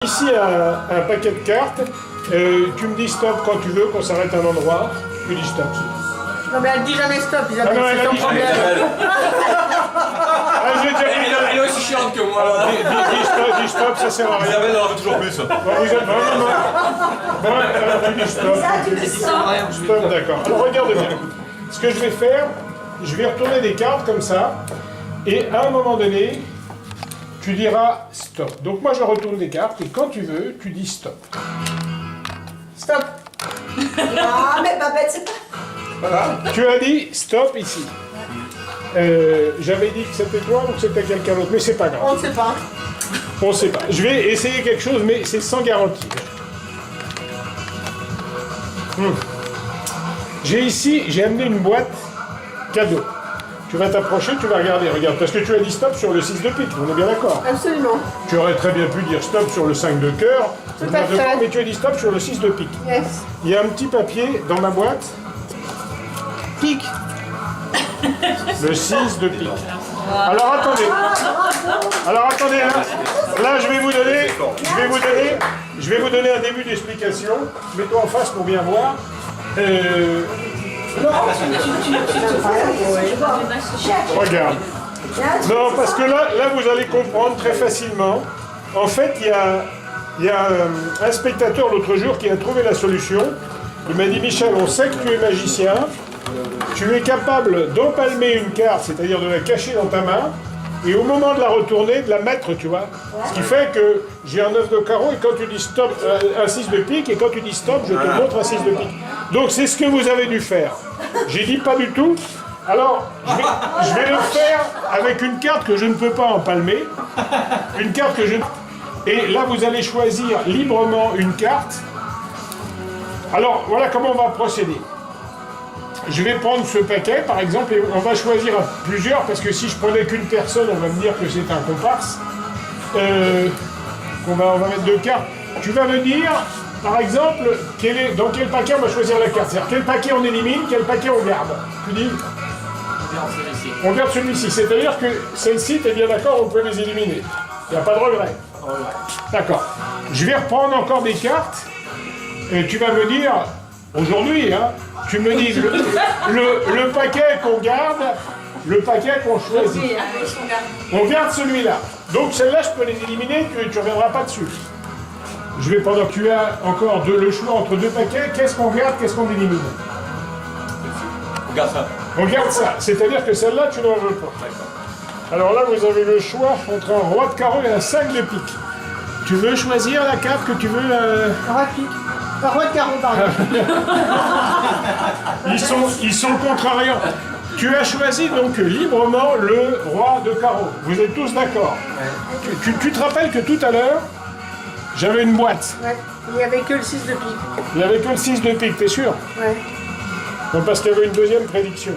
Ici un paquet de cartes, tu me dis stop quand tu veux, qu'on s'arrête à un endroit, tu dis stop. Non mais elle dit jamais stop, Isabelle, Ah non, c'est ton problème. Elle est aussi chiante que moi. Alors, dis stop, ça sert à rien. Isabelle en veut toujours plus. Bon, vous êtes vraiment... Bon, alors tu dis stop. Stop, d'accord. Alors regarde bien. Ce que je vais faire, je vais retourner des cartes comme ça, et à un moment donné, tu diras stop. Donc moi je retourne des cartes, et quand tu veux, tu dis stop. Stop. Ah, mais Babette, c'est pas... Voilà. Tu as dit stop ici. J'avais dit que c'était toi ou que c'était quelqu'un d'autre, mais c'est pas grave. On ne sait pas. On ne sait pas. Je vais essayer quelque chose, mais c'est sans garantie. J'ai amené une boîte cadeau. Tu vas t'approcher, tu vas regarder, regarde, parce que tu as dit stop sur le 6 de pique, on est bien d'accord. Absolument. Tu aurais très bien pu dire stop sur le 5 de cœur, Tout à fait. mais tu as dit stop sur le 6 de pique. Yes. Il y a un petit papier dans ma boîte, Pique. le 6 de pique. Alors attendez, là je vais vous donner un début d'explication. Mets-toi en face pour bien voir. Regarde. Non, parce que là vous allez comprendre très facilement. En fait, il y a un spectateur l'autre jour qui a trouvé la solution. Il m'a dit, Michel, on sait que tu es magicien. Tu es capable d'empalmer une carte, c'est-à-dire de la cacher dans ta main, et au moment de la retourner, de la mettre, tu vois. Ce qui fait que j'ai un 9 de carreau, et quand tu dis stop, un 6 de pique, et quand tu dis stop, je te montre un 6 de pique. Donc c'est ce que vous avez dû faire. J'ai dit pas du tout. Alors, je vais le faire avec une carte que je ne peux pas empalmer. Une carte que je... Et là, vous allez choisir librement une carte. Alors, voilà comment on va procéder. Je vais prendre ce paquet, par exemple, et on va choisir plusieurs, parce que si je prenais qu'une personne, on va me dire que c'est un comparse. On va mettre deux cartes. Tu vas me dire, par exemple, dans quel paquet on va choisir la carte. C'est-à-dire quel paquet on élimine, quel paquet on garde. Tu dis on garde celui-ci. C'est-à-dire que celle-ci, tu es bien d'accord, on peut les éliminer. Il n'y a pas de regret. D'accord. Je vais reprendre encore des cartes, et tu vas me dire... Aujourd'hui, hein, tu me dis le paquet qu'on garde, le paquet qu'on choisit. On garde celui-là. Donc celle-là, je peux les éliminer, tu ne reviendras pas dessus. Je vais, pendant que tu as encore le choix entre deux paquets, qu'est-ce qu'on garde, qu'est-ce qu'on élimine? On garde ça. On garde ça. C'est-à-dire que celle-là, tu n'en veux pas. Alors là, vous avez le choix entre un roi de carreau et un 5 de pique. Tu veux choisir la carte que tu veux... Roi de pique. Roi de carreau, pardon. Ils sont contrariants. Tu as choisi donc librement le roi de carreau. Vous êtes tous d'accord? Tu te rappelles que tout à l'heure, j'avais une boîte. Ouais. Il n'y avait que le 6 de pique. Il n'y avait que le 6 de pique, t'es sûr? Ouais. Non, parce qu'il y avait une deuxième prédiction.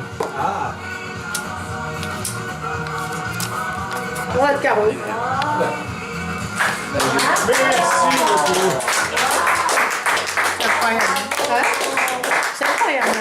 Roi de carreau. Merci beaucoup. C'est incroyable. Ouais. C'est incroyable.